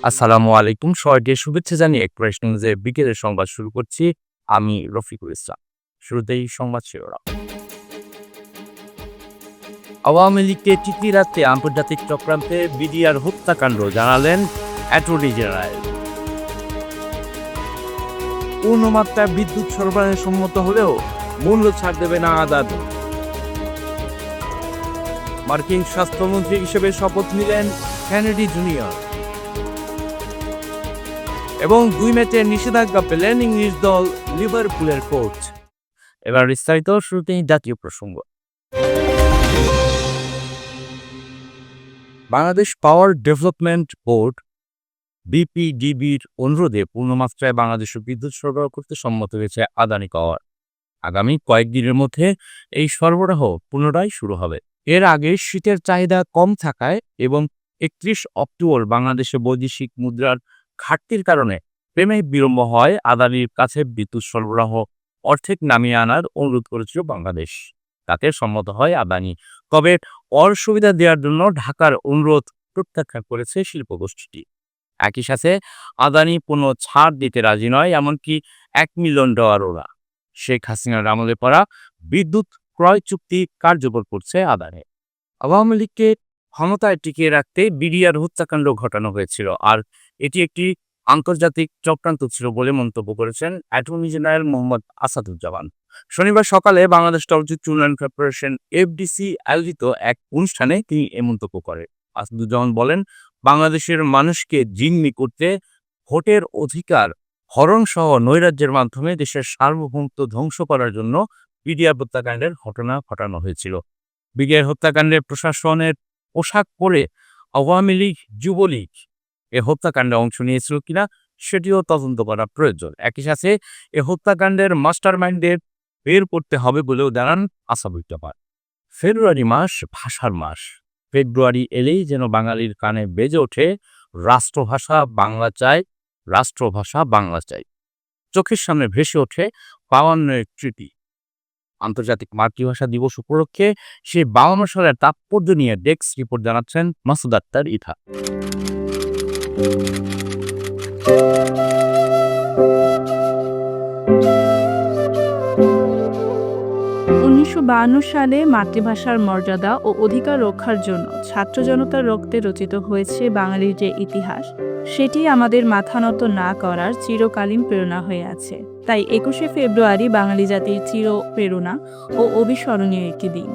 আসসালামু আলাইকুম। সবাইকে শুভেচ্ছা জানিয়ে ক্রাশ নিউজের বিকেলের সংবাদ শুরু করছি। আমি রফিকুল ইসলাম। শুরুতেই সংবাদ শিরোনাম। আওয়ামী লীগকে টিকিয়ে রাখতে আন্তর্জাতিক চক্রান্তে বিডিআর হত্যাকাণ্ড জানালেন অ্যাটর্নি জেনারেল। পূর্ণমাত্রায় বিদ্যুৎ সরবরাহে সম্মত হলেও মূল্য ছাড় দেবে না আদালত। মার্কিন স্বাস্থ্যমন্ত্রী হিসেবে শপথ নিলেন কেনেডি জুনিয়র। এবং ২ ম্যাচের নিষেধাজ্ঞা পেলেন ইংলিশ দল লিভারপুলের কোচ। এবার বিস্তারিত, শুরুতেই জাতীয় প্রসঙ্গ। বাংলাদেশ পাওয়ার ডেভেলপমেন্ট বোর্ড বিপিডিবির অনুরোধে পূর্ণমাত্রায় বাংলাদেশে বিদ্যুৎ সরবরাহ করতে সম্মত হয়েছে আদানি পাওয়ার। আগামী কয়েকদিনের মধ্যে এই সরবরাহ পুনরায় শুরু হবে। এর আগে শীতের চাহিদা কম থাকায় এবং ৩১ অক্টোবর বাংলাদেশে বৈদেশিক মুদ্রার ঘাটতির কারণে পেমেন্ট বিলম্ব হয় আদানির কাছে বিদ্যুৎ সরবরাহ অর্ধেক নামিয়ে আনার অনুরোধ করেছিল বাংলাদেশ। তাতে সম্মত হয় আদানি। তবে অসুবিধা দেওয়ার জন্য ঢাকার অনুরোধ প্রত্যাখ্যান করেছে শিল্পগোষ্ঠীটি। একই সাথে আদানি কোনো ছাড় দিতে রাজি নয়, এমনকি $1 মিলিয়ন ওরা শেখ হাসিনার আমলে পড়া বিদ্যুৎ ক্রয় চুক্তি কার্যকর করছে আদানি। আওয়ামী লীগকে ক্ষমতায় টিকিয়ে রাখতে বিডিআর হত্যাকাণ্ড ঘটানো হয়েছিল, আর এটি একটি আন্তর্জাতিক চক্রান্ত ছিল বলে মন্তব্য করেছেন অ্যাটর্নি জেনারেল মোহাম্মদ আসাদুজ্জামান। শনিবার সকালে বাংলাদেশ চলচ্চিত্র উন্নয়ন কর্পোরেশন এফডিসি আয়োজিত এক অনুষ্ঠানে তিনি এ মন্তব্য করেন। আসাদুজ্জামান বলেন, বাংলাদেশের মানুষকে জিম্মি করতে ভোটের অধিকার হরণ সহ নৈরাজ্যের মাধ্যমে দেশের সার্বভৌমত্ব ধ্বংস করার জন্য বিডিআর হত্যাকাণ্ডের ঘটনা ঘটানো হয়েছিল। বিডিআর হত্যাকাণ্ডে প্রশাসনের পোশাক পরে আওয়ামী লীগ, যুবলীগ এ হত্যাকাণ্ডে অংশ নিয়েছিল কিনা সেটিও তদন্ত করা প্রয়োজন। একই সাথে এ হত্যাকাণ্ডের মাস্টারমাইন্ডদের বের করতে হবে বলেও জানান আসাদুজ্জামান। ফেব্রুয়ারি মাস ভাষার মাস। ফেব্রুয়ারি এলেই যেন বাঙালির কানে বেজে ওঠে রাষ্ট্রভাষা বাংলা চাই, রাষ্ট্রভাষা বাংলা চাই। চোখের সামনে ভেসে ওঠে ৫২ ট্রিটি। আন্তর্জাতিক মাতৃভাষা দিবস উপলক্ষে সেই ৫২ সালের তাৎপর্য নিয়ে ডেস্ক রিপোর্ট জানাচ্ছেন মাসুদ আক্তার ইথা। ১৯৫২ সালে মাতৃভাষার মর্যাদা ও অধিকার রক্ষার জন্য ছাত্র জনতার রক্তে রচিত হয়েছে বাঙালির যে ইতিহাস, সেটি আমাদের মাথা নত না করার চিরকালীন প্রেরণা হয়ে আছে। তাই ২১শে ফেব্রুয়ারি বাঙালি জাতির চির প্রেরণা ও অবিস্মরণীয় একটি দিন।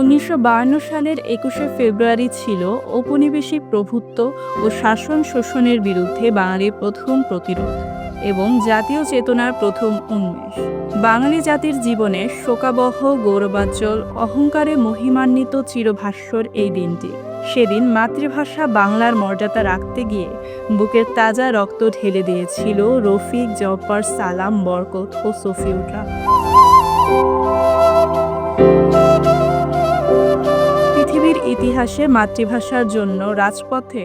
১৯৫২ সালের ২১শে ফেব্রুয়ারি ছিল ঔপনিবেশিক প্রভুত্ব ও শাসন শোষণের বিরুদ্ধে বাঙালির প্রথম প্রতিরোধ এবং জাতীয় চেতনার প্রথম উন্মেষ। বাঙালি জাতির জীবনে শোকাবহ, গৌরবাজ্জ্বল, অহংকারে মহিমান্বিত চিরভাস্বর এই দিনটি। সেদিন মাতৃভাষা বাংলার মর্যাদা রাখতে গিয়ে বুকের তাজা রক্ত ঢেলে দিয়েছিল রফিক, জব্বার, সালাম, বরকত ও সফিউররা। পৃথিবীর ইতিহাসে মাতৃভাষার জন্য রাজপথে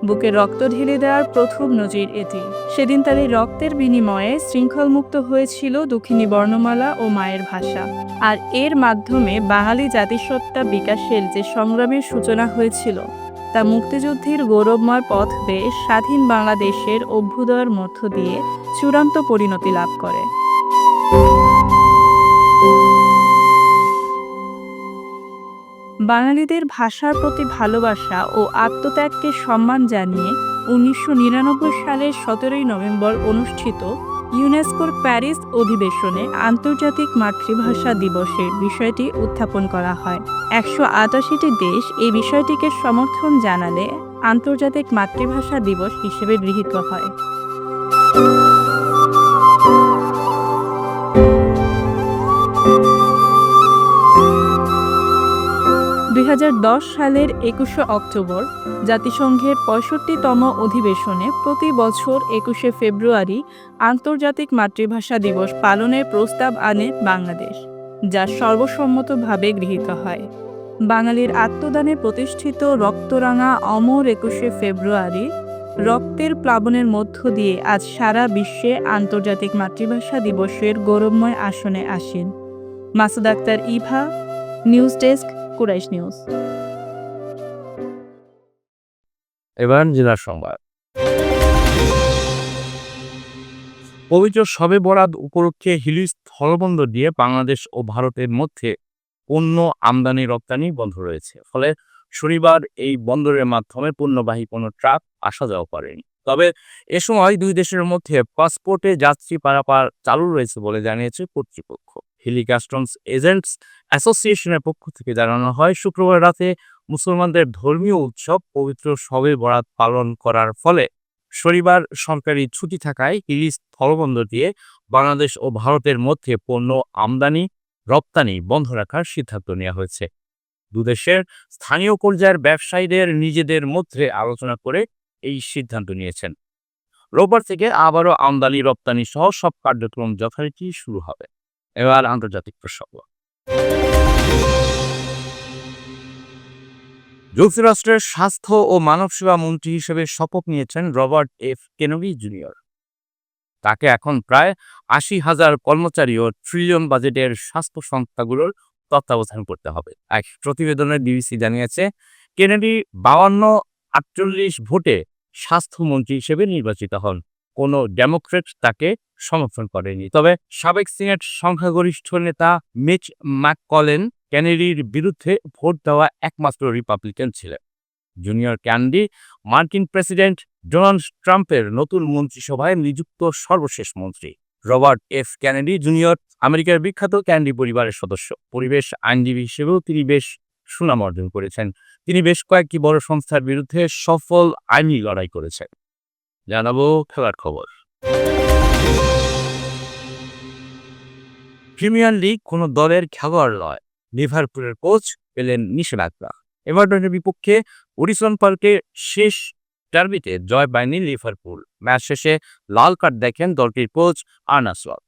বুকে রক্ত ঢেলে দেওয়ার প্রথম নজির এটি। সেদিন তার এই রক্তের বিনিময়ে শৃঙ্খলমুক্ত হয়েছিল দক্ষিণী বর্ণমালা ও মায়ের ভাষা। আর এর মাধ্যমে বাঙালি জাতিসত্তা বিকাশের যে সংগ্রামের সূচনা হয়েছিল, তা মুক্তিযুদ্ধের গৌরবময় পথ বেয়ে স্বাধীন বাংলাদেশের অভ্যুদয়ের মধ্য দিয়ে চূড়ান্ত পরিণতি লাভ করে। বাঙালিদের ভাষার প্রতি ভালোবাসা ও আত্মত্যাগকে সম্মান জানিয়ে ১৯৯৯ সালের ১৭ই নভেম্বর অনুষ্ঠিত ইউনেস্কোর প্যারিস অধিবেশনে আন্তর্জাতিক মাতৃভাষা দিবসের বিষয়টি উত্থাপন করা হয়। ১৮৮টি দেশ এই বিষয়টিকে সমর্থন জানালে আন্তর্জাতিক মাতৃভাষা দিবস হিসেবে গৃহীত হয়। ২০১০ সালের ২১শে অক্টোবর জাতিসংঘের ৬৫তম অধিবেশনে প্রতি বছর ২১শে ফেব্রুয়ারি আন্তর্জাতিক মাতৃভাষা দিবস পালনের প্রস্তাব আনে বাংলাদেশ, যা সর্বসম্মতভাবে গৃহীত হয়। বাঙালির আত্মদানে প্রতিষ্ঠিত রক্তরাঙা অমর ২১শে ফেব্রুয়ারি রক্তের প্লাবনের মধ্য দিয়ে আজ সারা বিশ্বে আন্তর্জাতিক মাতৃভাষা দিবসের গৌরবময় আসনে আসীন। Masud Akhtar Eva, news desk, Quraish news. এবার জেলার সংবাদ। পবিত্র শবে বরাত উপলক্ষে হিলি স্থলবন্দর দিয়ে বাংলাদেশ ও ভারতের মধ্যে পণ্য আমদানি রপ্তানি বন্ধ রয়েছে। ফলে শনিবার এই বন্দরের মাধ্যমে পণ্যবাহী কোনো ট্রাক আসা যাওয়া করেনি। তবে এ সময় দুই দেশের মধ্যে পাসপোর্টে যাত্রী পারাপার চালু রয়েছে বলে জানিয়েছে কর্তৃপক্ষ। হিলি কাস্টমস এজেন্টস অ্যাসোসিয়েশনের পক্ষ থেকে জানানো হয়, শুক্রবার রাতে মুসলমানদের ধর্মীয় উৎসব পবিত্র শবে বরাত পালন করার ফলে শনিবার সরকারি ছুটি থাকায় হিলি স্থলবন্দর দিয়ে বাংলাদেশ ও ভারতের মধ্যে পণ্য আমদানি রপ্তানি বন্ধ রাখার সিদ্ধান্ত নেওয়া হয়েছে। দুদেশের স্থানীয় পর্যায়ের ব্যবসায়ীদের নিজেদের মধ্যে আলোচনা করে এই সিদ্ধান্ত নিয়েছেন। রোববার থেকে আবারও আমদানি রপ্তানি সহ সব কার্যক্রম যথারীতি শুরু হবে। এবার আন্তর্জাতিক প্রসঙ্গ। যুক্তরাষ্ট্রের স্বাস্থ্য ও মানব সেবা মন্ত্রী হিসেবে শপথ নিয়েছেন রবার্ট এফ কেনেডি জুনিয়র। তাকে এখন প্রায় ৮০,০০০ কর্মচারী ও ট্রিলিয়ন বাজেটের স্বাস্থ্য সংস্থাগুলোর তত্ত্বাবধান করতে হবে। এক প্রতিবেদনে বিবিসি জানিয়েছে, কেনেডি ৫২-৪৮ ভোটে স্বাস্থ্যমন্ত্রী হিসেবে নির্বাচিত হন। কোনো ডেমোক্রেট তাকে সমর্থন করেনি। তবে সাবেক সিনেট সংখ্যাগরিষ্ঠ নেতা মিচ ম্যাককলেন কেনেডির বিরুদ্ধে ভোট দেওয়া একমাত্র রিপাবলিকান ছিলেন। জুনিয়র কেনেডি মার্কিন প্রেসিডেন্ট ডোনাল্ড ট্রাম্পের নতুন মন্ত্রিসভায় নিযুক্ত সর্বশেষ মন্ত্রী। রবার্ট এফ কেনেডি জুনিয়র আমেরিকার বিখ্যাত কেনেডি পরিবারের সদস্য। পরিবেশ আইনজীবী হিসেবেও তিনি বেশ সুনাম অর্জন করেছেন। তিনি বেশ কয়েকটি বড় সংস্থার বিরুদ্ধে সফল আইনি লড়াই করেছেন। জানাবো খেলার খবর। প্রিমিয়ার লিগ কোনো দলের খেলোয়াড় নয়, লিভারপুলের কোচ পেলেন নিষেধাজ্ঞা। এভারটনের বিপক্ষে ওডিসন পার্কে শেষ ডার্বিতে জয় পায়নি লিভারপুল। ম্যাচ শেষে লাল কার্ড দেখেন দলটির কোচ আর্নে স্লট।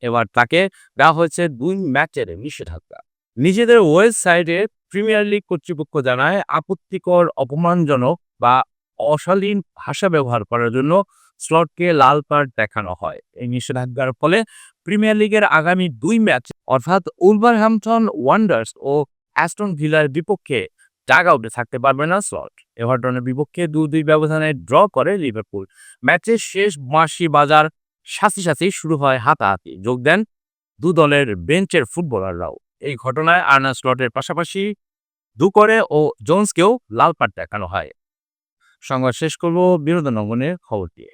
এবার তাকে দেওয়া হয়েছে 2 ম্যাচের নিষেধাজ্ঞা। নিজেদের ওয়েবসাইটে প্রিমিয়ার লিগ কর্তৃপক্ষ জানায়, আপত্তিকর, অপমানজনক বা অশালীন ভাষা ব্যবহার করার জন্য স্লটকে লাল কার্ড দেখানো হয়। এই নিষেধাজ্ঞার ফলে প্রিমিয়ার লিগের আগামী 2 ম্যাচ অর্থাৎ উলভারহ্যাম্পটন ওয়ান্ডার্স ও অ্যাস্টন ভিলার বিপক্ষে ডাগ আউটে থাকতে পারবে না স্লট। এভারটনের বিপক্ষে 2-2 ব্যবধানে ড্র করে লিভারপুল। ম্যাচের শেষ বাঁশি বাজার সাথে শুরু হয় হাতাহাতি। যোগ দেন দু দলের বেঞ্চের ফুটবলাররাও। এই ঘটনায় আর্নে স্লটের পাশাপাশি দুকরে ও জোন্সকেও লাল কার্ড দেখানো হয়। সংবাদ শেষ করব বিনোদন অঙ্গনের খবর দিয়ে।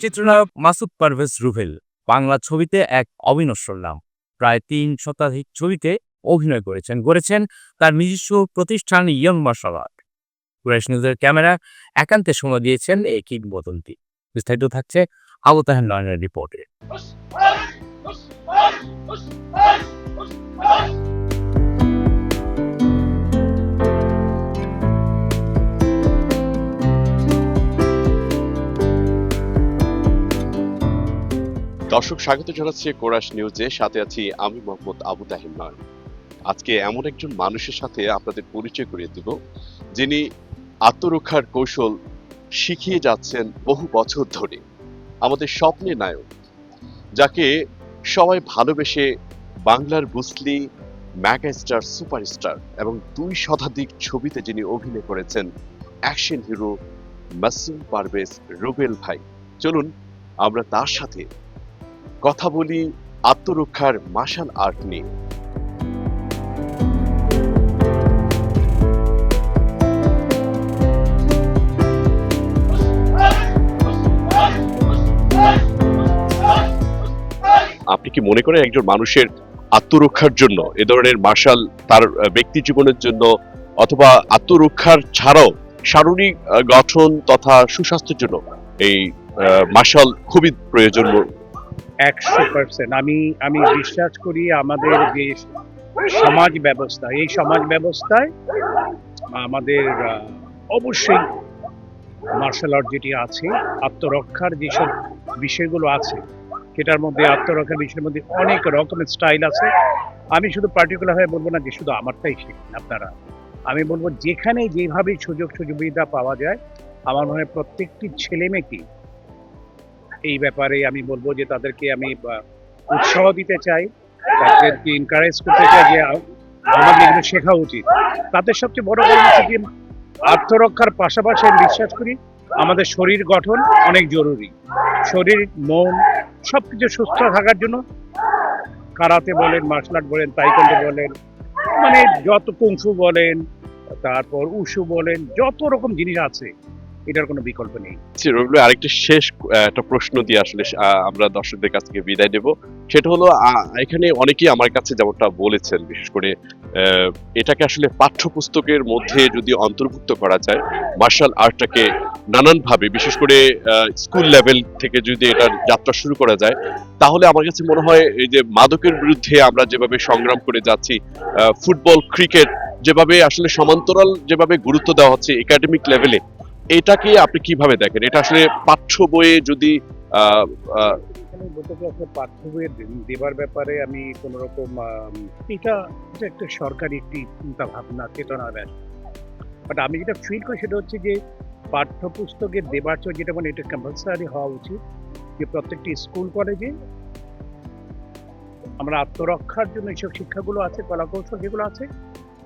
চিত্রনায়ক মাসুদ পারভেজ রুবেল বাংলা ছবিতে এক অবিনশ্বর নাম। প্রায় 3 শতাধিক ছবিতে অভিনয় গড়েছেন তার নিজস্ব প্রতিষ্ঠান ইয়ং মার্শাল আর্ট। কুরাইশ নিউজের ক্যামেরা একান্তে সময় দিয়েছেন এই কিংবদন্তি। বিস্তারিত থাকছে আবু তাহের নয়নের রিপোর্টে। দর্শক, স্বাগত জানাচ্ছি কোরাইশ নিউজে। সাথে আছি আমি মোহাম্মদ আবু তাহের নয়ন। আজকে এমন একজন মানুষের সাথে আপনাদের পরিচয় করিয়ে দেব, যিনি আত্মরক্ষার কৌশল শিখিয়ে যাচ্ছেন বহু বছর ধরে। আমাদের স্বপ্নের নায়ক, যাকে সবাই ভালোবেসে বাংলার বুসলি, মেগাস্টার, সুপারস্টার এবং 2 শতাধিক ছবিতে যিনি অভিনয় করেছেন, অ্যাকশন হিরো মাসুদ পারভেজ রুবেল ভাই। চলুন আমরা তার সাথে কথা বলি আত্মরক্ষার মার্শাল আর্ট নিয়ে। আপনি কি মনে করেন একজন মানুষের আত্মরক্ষার জন্য এ ধরনের মার্শাল তার ব্যক্তি জীবনের জন্য অথবা আত্মরক্ষার ছাড়াও শারীরিক গঠন তথা সুস্বাস্থ্যের জন্য এই মার্শাল খুবই প্রয়োজন? 100%। আমি বিশ্বাস করি আমাদের যে সমাজ ব্যবস্থা, এই সমাজ ব্যবস্থায় আমাদের অবশ্যই মার্শাল আর্ট যেটি আছে, আত্মরক্ষার যেসব বিষয়গুলো আছে, সেটার মধ্যে আত্মরক্ষার বিষয়ের মধ্যে অনেক রকমের স্টাইল আছে। আমি শুধু পার্টিকুলার হয়ে বলবো না যে শুধু আমারটাই শিখুন আপনারা। আমি বলবো যেখানে যেভাবে সুযোগ সুবিধা পাওয়া যায়, আমার মনে হয় প্রত্যেকটি ছেলে মেয়েকে এই ব্যাপারে আমি বলবো যে তাদেরকে আমি উৎসাহ দিতে চাই, তাদেরকে এনকারেজ করতে চাই যে আমাদের এগুলো শেখা উচিত। তাদের সবচেয়ে বড় কারণ হচ্ছে যে আত্মরক্ষার পাশাপাশি আমি বিশ্বাস করি আমাদের শরীর গঠন অনেক জরুরি। শরীর, মন সবকিছু সুস্থ থাকার জন্য কারাতে বলেন, মার্শাল আর্ট বলেন, তাইকোয়ান্ডো বলেন, মানে যত কুংফু বলেন, তারপর উশু বলেন, যত রকম জিনিস আছে এটার কোনো বিকল্প নেই। রবিউল ভাই, আরেকটা শেষ একটা প্রশ্ন দিয়ে আসলে আমরা দর্শকদের কাছ থেকে বিদায় নেব। সেটা হলো এখানে অনেকেই আমার কাছে যেমনটা বলেছেন, বিশেষ করে এটাকে আসলে পাঠ্যপুস্তকের মধ্যে যদি অন্তর্ভুক্ত করা যায়, মার্শাল আর্টটাকে নানানভাবে, বিশেষ করে স্কুল লেভেল থেকে যদি এটা যাত্রা শুরু করা যায়, তাহলে আমার কাছে মনে হয় এই যে মাদকের বিরুদ্ধে আমরা যেভাবে সংগ্রাম করে যাচ্ছি, ফুটবল, ক্রিকেট যেভাবে আসলে সমান্তরাল যেভাবে গুরুত্ব দেওয়া হচ্ছে একাডেমিক লেভেলে, এটাকে আপনি কিভাবে দেখেন? এটা আসলে পাঠ্য বইয়ে যদি এখানে বলতে গেলে আসলে পাঠ্য বইয়ের দেবার ব্যাপারে আমি কোন রকম এটা এটা একটা সরকারি একটি চিন্তা ভাবনা, চেতনার ব্যাপার। বাট আমি যেটা ফিল করি সেটা হচ্ছে যে পাঠ্যপুস্তকের দেবার চেয়ে যেটা মানে এটা কম্পালসারি হওয়া উচিত যে প্রত্যেকটি স্কুল কলেজে আমরা আত্মরক্ষার জন্য এইসব শিক্ষাগুলো আছে, কলাকৌশল যেগুলো আছে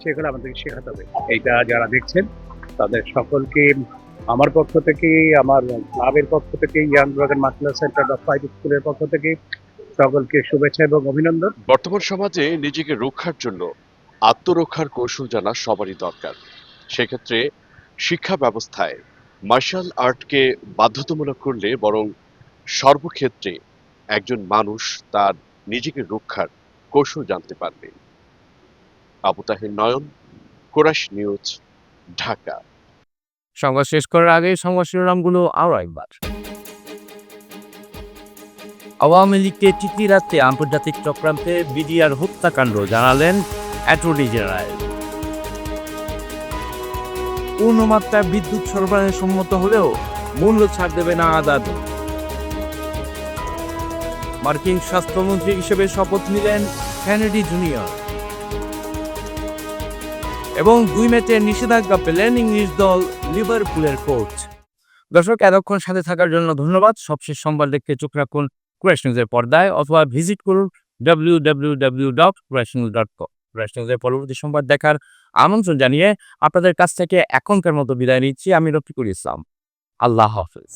সেগুলো আমাদেরকে শেখাতে হবে। এইটা যারা দেখছেন তাদের সকলকে আমার পক্ষ থেকে, আমার ক্লাবের পক্ষ থেকে, young dragon martial art centre of fight স্কুলের পক্ষ থেকে সকলকে শুভেচ্ছা এবং অভিনন্দন। বর্তমান সমাজে নিজেকে রক্ষার জন্য আত্মরক্ষার কৌশল জানা সবারই দরকার। সেক্ষেত্রে শিক্ষা ব্যবস্থায় মার্শাল আর্টকে বাধ্যতামূলক করলে বরং সর্বক্ষেত্রে একজন মানুষ তার নিজেকে রক্ষার কৌশল জানতে পারবে। আবু তাহির নয়ন, কোরাস নিউজ, ঢাকা। সংবাদ শেষ করার আগে সংবাদ শিরোনামগুলো আরও একবার। আওয়ামী লীগকে টিকিয়ে রাখতে আন্তর্জাতিক চক্রান্তে বিডিআর হত্যাকাণ্ড জানালেন অ্যাটর্নি জেনারেল। পূর্ণমাত্রায় বিদ্যুৎ সরবরাহে সম্মত হলেও মূল্য ছাড় দেবে না আদালত। মার্কিন স্বাস্থ্যমন্ত্রী হিসেবে শপথ নিলেন কেনেডি জুনিয়র। এবং 2 ম্যাচের নিষেধাজ্ঞা পেলেন ইংলিশ দল লিভারপুলের কোচ। দর্শক, এতক্ষণ সাথে থাকার জন্য ধন্যবাদ। সবশেষ সংবাদ দেখতে চোখ রাখুন কুরাশ নিউজের পর্দায় অথবা ভিজিট করুন www.kurashnews.com। কুরাশ নিউজের পরবর্তী সংবাদ দেখার আমন্ত্রণ জানিয়ে আপনাদের কাছ থেকে এখনকার মতো বিদায় নিচ্ছি আমি রফিকুল ইসলাম। আল্লাহ হাফেজ।